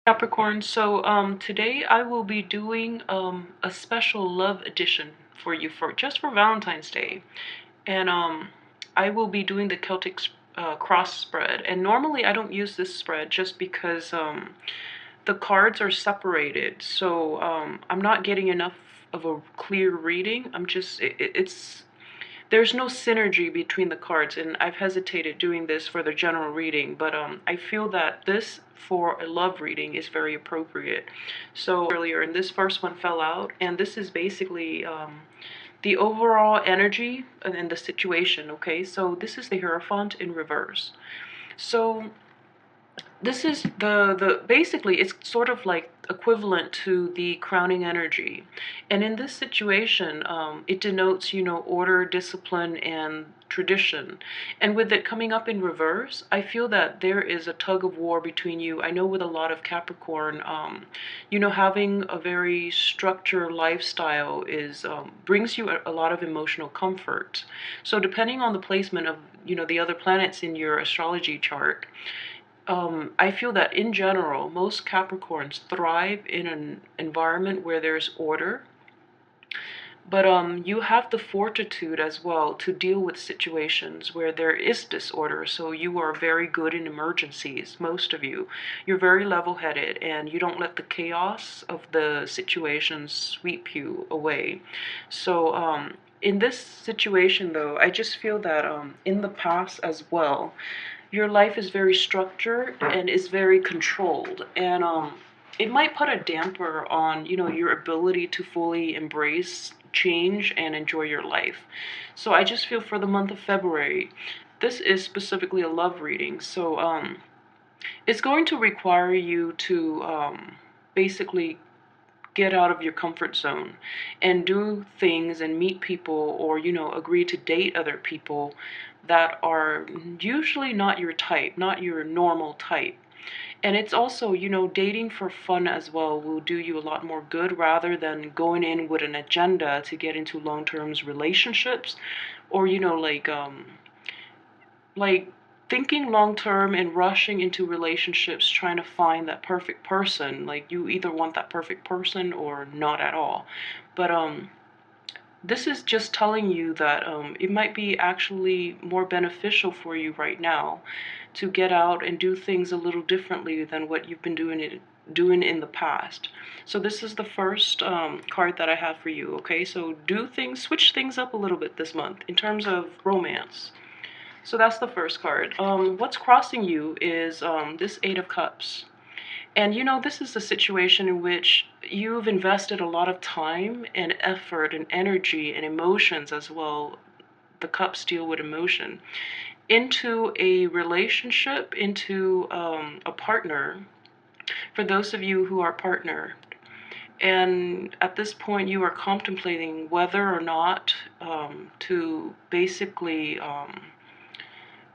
Capricorn, so today I will be doing a special love edition for you for just for Valentine's Day. And I will be doing the Celtic cross spread. And normally I don't use this spread just because the cards are separated. So I'm not getting enough of a clear reading. It's there's no synergy between the cards, and I've hesitated doing this for the general reading, but I feel that this for a love reading is very appropriate. So earlier, and this first one fell out, and this is basically the overall energy and the situation. Okay, so this is the Hierophant in reverse. So this is the basically it's sort of like equivalent to the crowning energy, and in this situation it denotes, order, discipline, and tradition. And with it coming up in reverse, I feel that there is a tug of war between you. I know with a lot of Capricorn, having a very structured lifestyle is brings you a lot of emotional comfort. So depending on the placement of the other planets in your astrology chart, I feel that in general, most Capricorns thrive in an environment where there's order, but you have the fortitude as well to deal with situations where there is disorder. So you are very good in emergencies, most of you. You're very level-headed, and you don't let the chaos of the situations sweep you away. So in this situation, though, I just feel that in the past as well, your life is very structured and is very controlled, and it might put a damper on your ability to fully embrace change and enjoy your life. So I just feel for the month of February, this is specifically a love reading, so it's going to require you to basically get out of your comfort zone and do things and meet people, or agree to date other people that are usually not your type, not your normal type. And it's also, dating for fun as well will do you a lot more good, rather than going in with an agenda to get into long-term relationships, or like thinking long term and rushing into relationships trying to find that perfect person. Like, you either want that perfect person or not at all. But this is just telling you that it might be actually more beneficial for you right now to get out and do things a little differently than what you've been doing in the past. So this is the first card that I have for you. Okay, so switch things up a little bit this month in terms of romance. So that's the first card. What's crossing you is this Eight of Cups. And this is a situation in which you've invested a lot of time and effort and energy and emotions as well. The cups deal with emotion, into a relationship, into a partner, for those of you who are partnered. And at this point, you are contemplating whether or not to basically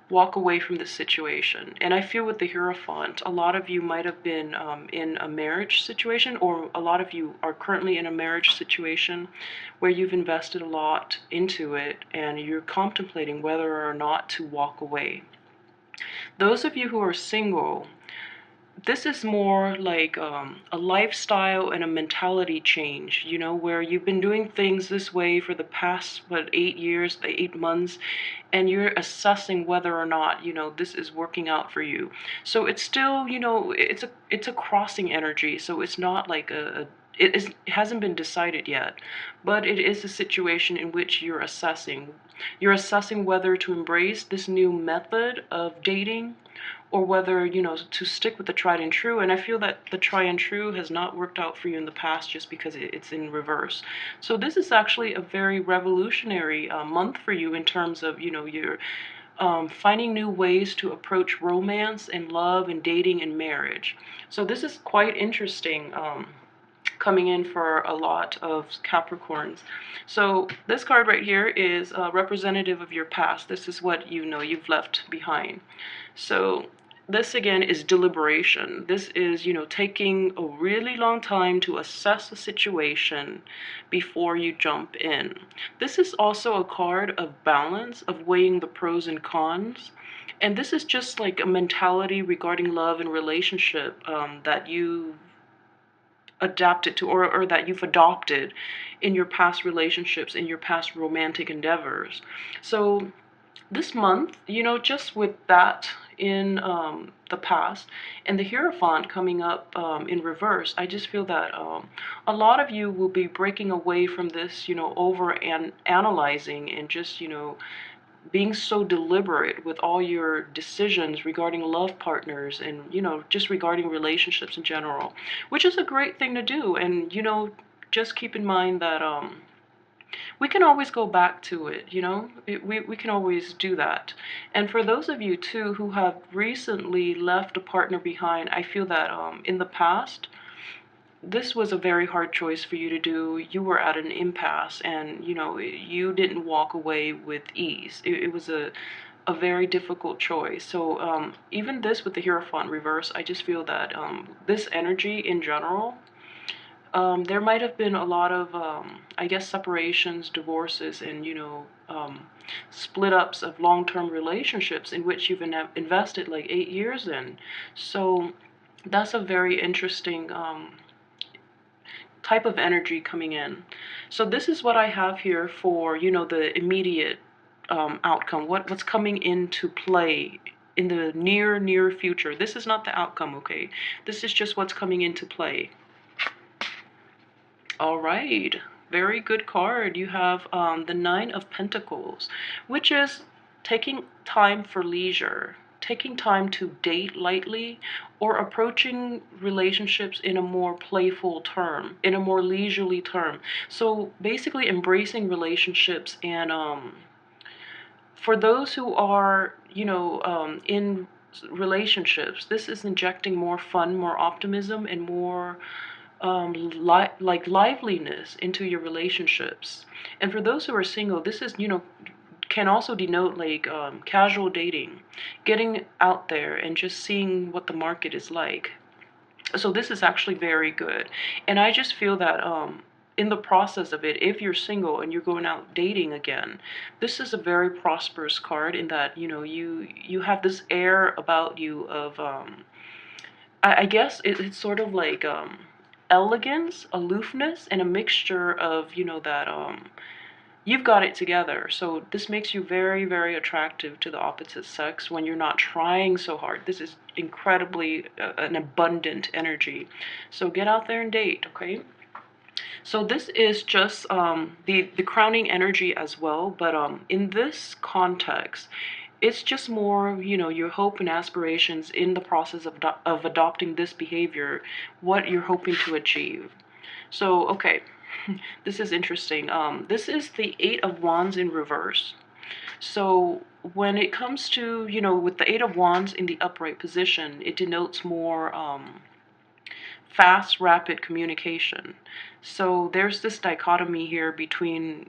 walk away from the situation. And I feel with the Hierophant, a lot of you might have been in a marriage situation, or a lot of you are currently in a marriage situation where you've invested a lot into it and you're contemplating whether or not to walk away. Those of you who are single, this is more like a lifestyle and a mentality change, where you've been doing things this way for the past, 8 years, 8 months, and you're assessing whether or not, this is working out for you. So it's still, it's a crossing energy, so it's not like it hasn't been decided yet, but it is a situation in which you're assessing. You're assessing whether to embrace this new method of dating, or whether, to stick with the tried and true. And I feel that the tried and true has not worked out for you in the past just because it's in reverse. So this is actually a very revolutionary month for you in terms of, you're finding new ways to approach romance and love and dating and marriage. So this is quite interesting. Coming in for a lot of Capricorns. So this card right here is representative of your past. This is what you've left behind. So this again is deliberation. This is, taking a really long time to assess the situation before you jump in. This is also a card of balance, of weighing the pros and cons. And this is just like a mentality regarding love and relationship that you adapted to, or that you've adopted in your past relationships, in your past romantic endeavors. So this month, just with that in the past and the Hierophant coming up in reverse, I just feel that a lot of you will be breaking away from this, over and analyzing and just, being so deliberate with all your decisions regarding love partners and, just regarding relationships in general, which is a great thing to do. And, just keep in mind that we can always go back to it, we can always do that. And for those of you too who have recently left a partner behind, I feel that in the past, this was a very hard choice for you to do. You were at an impasse and, you didn't walk away with ease. It was a very difficult choice. So even this with the Hierophant reverse, I just feel that this energy in general, there might have been a lot of, I guess, separations, divorces, and, split ups of long-term relationships in which you've invested like 8 years in. So that's a very interesting type of energy coming in. So this is what I have here for, the immediate outcome, what's coming into play in the near future. This is not the outcome, okay? This is just what's coming into play. All right, very good card. You have the Nine of Pentacles, which is taking time for leisure, taking time to date lightly, or approaching relationships in a more playful term, in a more leisurely term. So basically embracing relationships. And for those who are, in relationships, this is injecting more fun, more optimism, and more like liveliness into your relationships. And for those who are single, this is, can also denote like casual dating, getting out there and just seeing what the market is like. So this is actually very good. And I just feel that in the process of it, if you're single and you're going out dating again, this is a very prosperous card in that, you have this air about you of I guess it's sort of like elegance, aloofness, and a mixture of, that you've got it together. So this makes you very, very attractive to the opposite sex when you're not trying so hard. This is incredibly an abundant energy. So get out there and date, okay? So this is just the crowning energy as well, but in this context, it's just more, your hope and aspirations in the process of adopting this behavior, what you're hoping to achieve. So, okay, this is interesting. This is the Eight of Wands in reverse. So when it comes to, with the Eight of Wands in the upright position, it denotes more fast, rapid communication. So there's this dichotomy here between,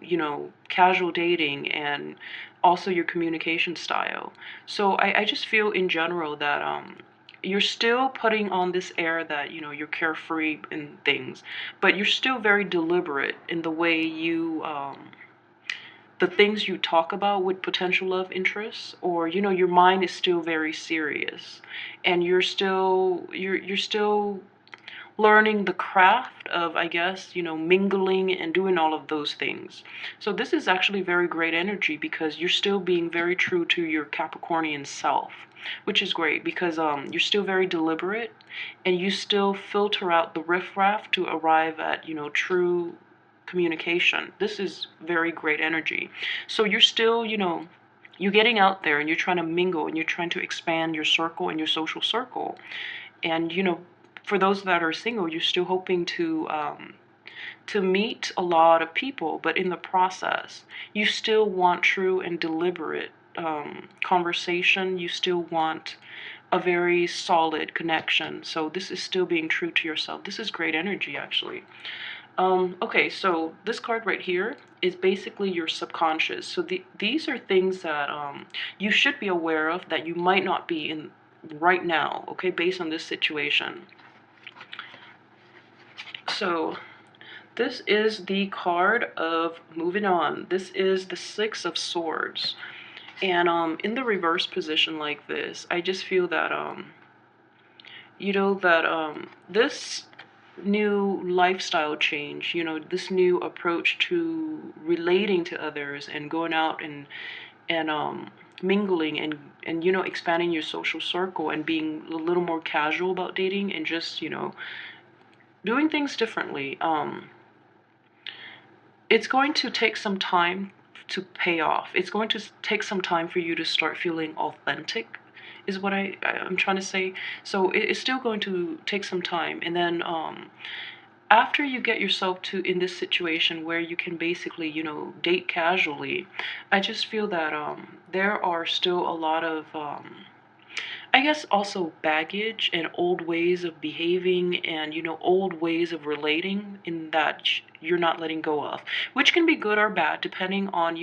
casual dating and also your communication style. So I just feel in general that you're still putting on this air that, you're carefree in things, but you're still very deliberate in the way you the things you talk about with potential love interests, or your mind is still very serious, and you're still learning the craft of, I guess, mingling and doing all of those things. So this is actually very great energy because you're still being very true to your Capricornian self, which is great because you're still very deliberate and you still filter out the riffraff to arrive at, true communication. This is very great energy. So you're still, you're getting out there and you're trying to mingle and you're trying to expand your circle and your social circle. And, for those that are single, you're still hoping to meet a lot of people, but in the process, you still want true and deliberate conversation. You still want a very solid connection. So this is still being true to yourself. This is great energy, actually. Okay, so this card right here is basically your subconscious. So these are things that you should be aware of that you might not be right now, okay, based on this situation. So this is the card of moving on. This is the Six of Swords. And in the reverse position like this, I just feel that this new lifestyle change, this new approach to relating to others and going out and mingling and expanding your social circle and being a little more casual about dating and just doing things differently. It's going to take some time to pay off. It's going to take some time for you to start feeling authentic, is what I'm trying to say. So it's still going to take some time. And then after you get yourself to in this situation where you can basically, date casually, I just feel that there are still a lot of I guess also baggage and old ways of behaving and old ways of relating in that you're not letting go of, which can be good or bad depending on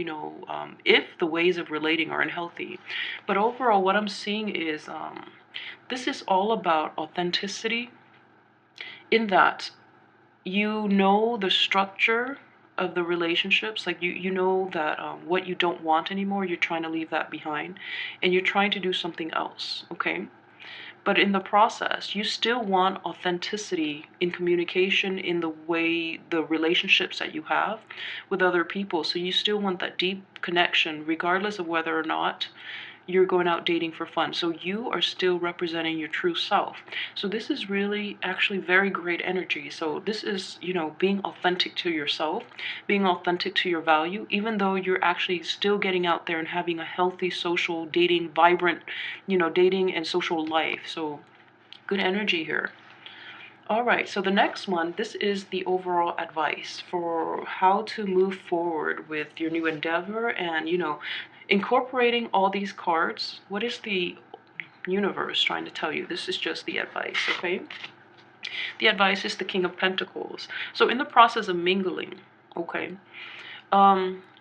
if the ways of relating are unhealthy. But overall, what I'm seeing is this is all about authenticity, in that the structure of the relationships, like you know that what you don't want anymore, you're trying to leave that behind and you're trying to do something else, okay? But in the process, you still want authenticity in communication, in the way the relationships that you have with other people. So you still want that deep connection regardless of whether or not you're going out dating for fun. So you are still representing your true self. So this is really actually very great energy. So this is, being authentic to yourself, being authentic to your value, even though you're actually still getting out there and having a healthy social dating, vibrant, dating and social life. So good energy here. All right, so the next one, this is the overall advice for how to move forward with your new endeavor and, incorporating all these cards. What is the universe trying to tell you? This is just the advice, okay? The advice is the King of Pentacles. So in the process of mingling, okay,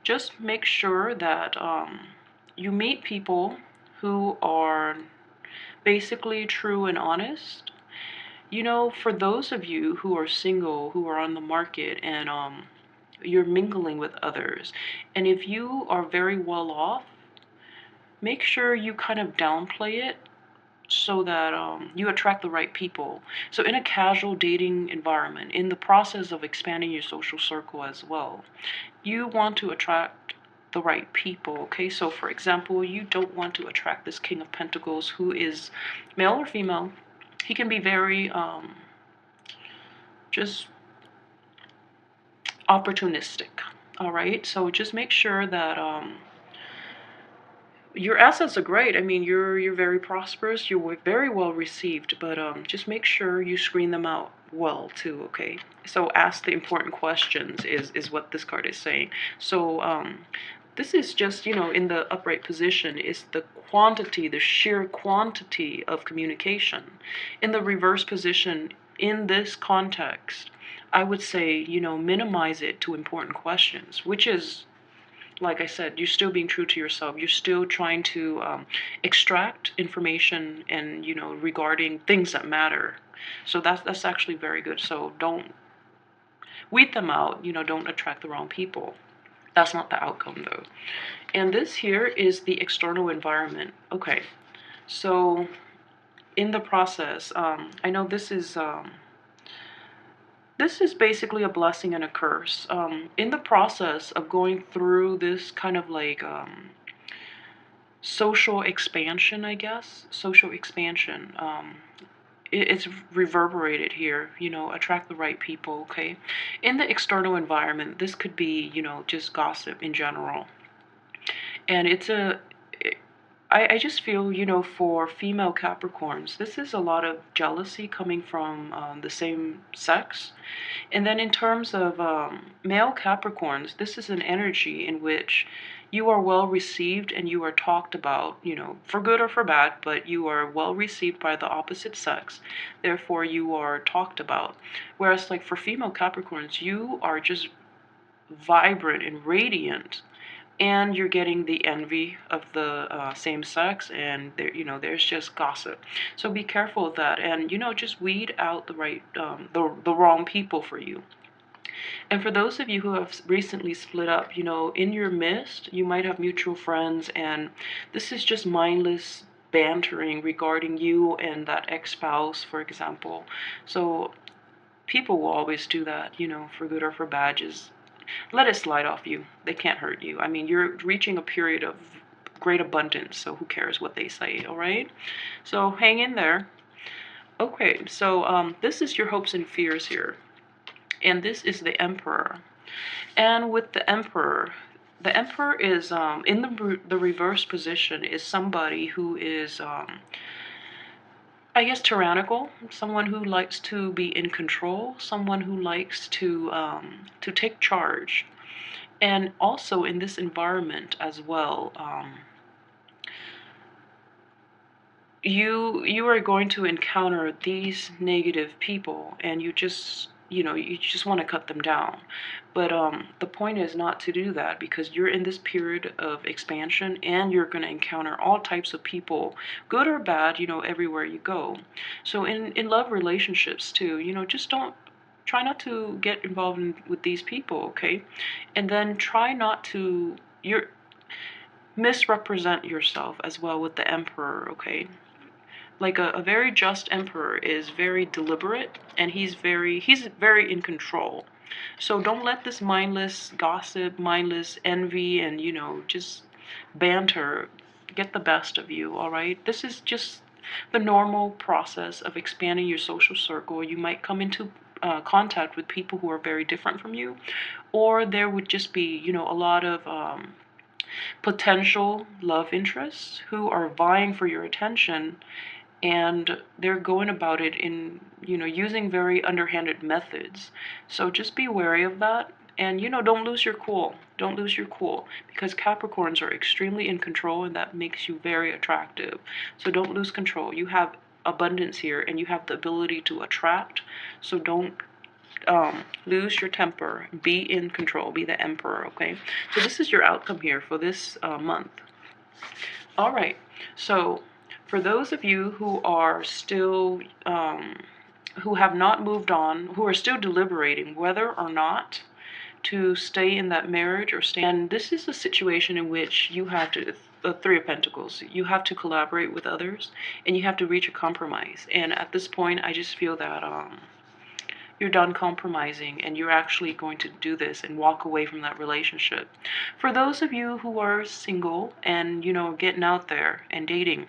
just make sure that you meet people who are basically true and honest. For those of you who are single, who are on the market, and you're mingling with others, and if you are very well off, make sure you kind of downplay it so that you attract the right people. So in a casual dating environment, in the process of expanding your social circle as well, you want to attract the right people, okay? So for example, you don't want to attract this King of Pentacles who is male or female. He can be very just opportunistic, all right? So just make sure that your assets are great. I mean, you're very prosperous, you're very well received, but just make sure you screen them out well too, okay? So ask the important questions is what this card is saying. So this is just, in the upright position is the quantity, the sheer quantity of communication. In the reverse position, in this context, I would say, minimize it to important questions, which is, like I said, you're still being true to yourself. You're still trying to extract information and, regarding things that matter. So that's actually very good. So don't weed them out, don't attract the wrong people. That's not the outcome though. And this here is the external environment. Okay, so in the process, I know this is basically a blessing and a curse. In the process of going through this kind of like social expansion, I guess, social expansion, it's reverberated here, attract the right people, okay? In the external environment, this could be, just gossip in general. And I just feel, for female Capricorns, this is a lot of jealousy coming from the same sex. And then in terms of male Capricorns, this is an energy in which you are well received and you are talked about, for good or for bad, but you are well received by the opposite sex. Therefore, you are talked about. Whereas, like for female Capricorns, you are just vibrant and radiant. and you're getting the envy of the same sex, and there, there's just gossip. So be careful of that, and just weed out the right, the wrong people for you. And for those of you who have recently split up, in your midst, you might have mutual friends, and this is just mindless bantering regarding you and that ex-spouse, for example. So people will always do that, for good or for bad. Just let it slide off you. They can't hurt you. I mean, you're reaching a period of great abundance, so who cares what they say, all right? So hang in there. Okay, so this is your hopes and fears here. And this is the Emperor. And with the Emperor is in the reverse position is somebody who is I guess tyrannical, someone who likes to be in control, someone who likes to take charge. And also in this environment as well, you are going to encounter these negative people, and you just want to cut them down. But the point is not to do that, because you're in this period of expansion, and you're going to encounter all types of people, good or bad, everywhere you go. So in love relationships too, just don't try not to get involved with these people, okay? And then try not to misrepresent yourself as well with the Emperor, okay? Like a very just emperor is very deliberate, and he's very in control. So don't let this mindless gossip, mindless envy, and just banter get the best of you, all right? This is just the normal process of expanding your social circle. You might come into contact with people who are very different from you, or there would just be a lot of potential love interests who are vying for your attention, and they're going about it in using very underhanded methods. So just be wary of that, and don't lose your cool. Don't lose your cool, because Capricorns are extremely in control, and that makes you very attractive. So don't lose control. You have abundance here, and you have the ability to attract. So don't lose your temper. Be in control. Be the Emperor, okay? So this is your outcome here for this month. All right, so for those of you who are still, who have not moved on, who are still deliberating whether or not to stay in that marriage or stay, and this is a situation in which you have to, the Three of Pentacles, you have to collaborate with others, and you have to reach a compromise. And at this point, I just feel that you're done compromising, and you're actually going to do this and walk away from that relationship. For those of you who are single and getting out there and dating,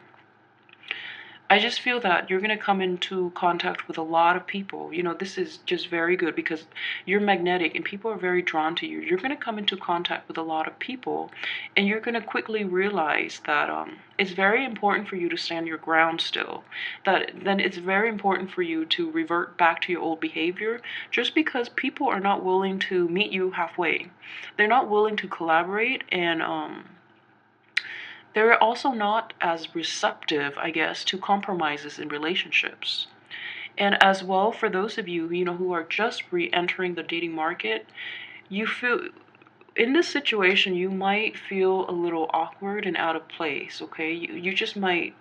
I just feel that you're going to come into contact with a lot of people. This is just very good, because you're magnetic and people are very drawn to you. You're going to come into contact with a lot of people, and you're going to quickly realize that it's very important for you to stand your ground still. That then it's very important for you to revert back to your old behavior, just because people are not willing to meet you halfway. They're not willing to collaborate, and they're also not as receptive, I guess, to compromises in relationships. And as well, for those of you, who are just re-entering the dating market, you feel, in this situation, you might feel a little awkward and out of place, okay? You just might,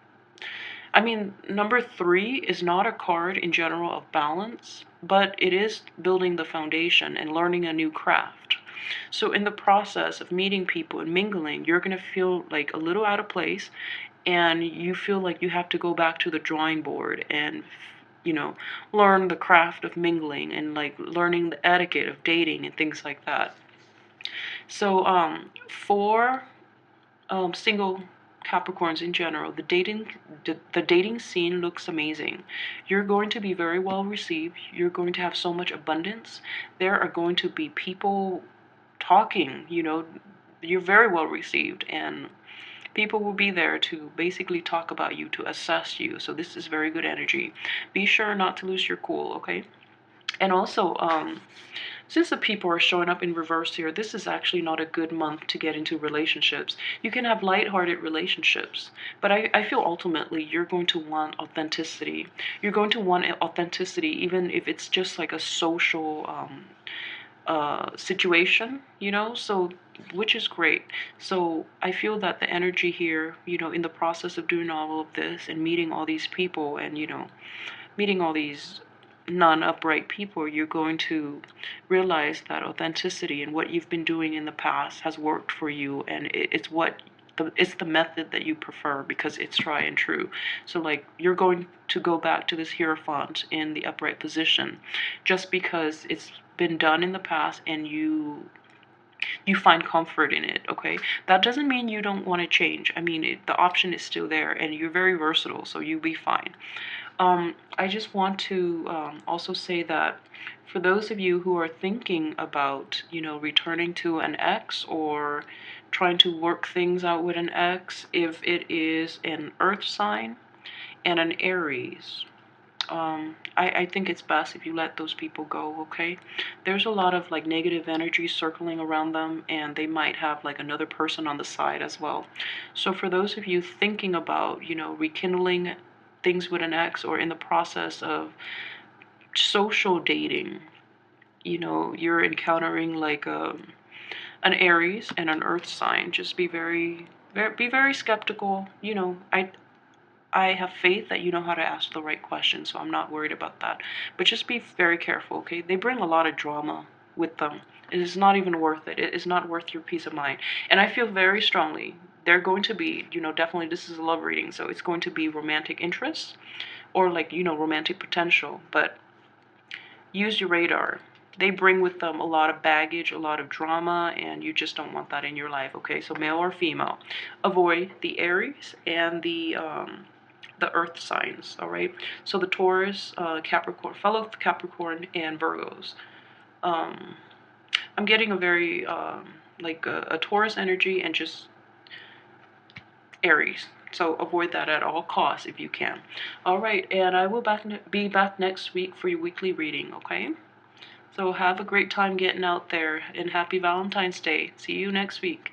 I mean, number 3 is not a card in general of balance, but it is building the foundation and learning a new craft. So in the process of meeting people and mingling, you're going to feel like a little out of place, and you feel like you have to go back to the drawing board and learn the craft of mingling, and like learning the etiquette of dating and things like that. So for single Capricorns in general, the dating scene looks amazing. You're going to be very well received. You're going to have so much abundance. There are going to be people talking, you're very well received, and people will be there to basically talk about you, to assess you. So this is very good energy. Be sure not to lose your cool, okay? And also, since the people are showing up in reverse here, this is actually not a good month to get into relationships. You can have lighthearted relationships, but I feel ultimately you're going to want authenticity. You're going to want authenticity, even if it's just like a social situation, you know, so which is great. So I feel that the energy here, you know, in the process of doing all of this and meeting all these people and, you know, meeting all these non-upright people, you're going to realize that authenticity and what you've been doing in the past has worked for you, and it's what it's the method that you prefer because it's tried and true. So like you're going to go back to this Hierophant in the upright position just because it's been done in the past and you find comfort in it, okay? That doesn't mean you don't want to change. I mean, the option is still there and you're very versatile, so you'll be fine. I just want to also say that for those of you who are thinking about, you know, returning to an ex or trying to work things out with an ex, if it is an earth sign and an Aries, I think it's best if you let those people go, okay? There's a lot of like negative energy circling around them, and they might have like another person on the side as well. So for those of you thinking about, you know, rekindling things with an ex or in the process of social dating, you know, you're encountering like an Aries and an earth sign, just be very skeptical. You know, I have faith that you know how to ask the right questions, so I'm not worried about that. But just be very careful, okay? They bring a lot of drama with them. It is not even worth it. It is not worth your peace of mind. And I feel very strongly they're going to be, you know, definitely this is a love reading, so it's going to be romantic interest or like, you know, romantic potential. But use your radar. They bring with them a lot of baggage, a lot of drama, and you just don't want that in your life, okay? So male or female. Avoid the Aries and the earth signs, all right? So the Taurus, Capricorn, fellow Capricorn, and Virgos. Um, I'm getting a very, like a Taurus energy and just Aries. So avoid that at all costs if you can. All right, and I will be back next week for your weekly reading, okay? So have a great time getting out there, and happy Valentine's Day. See you next week.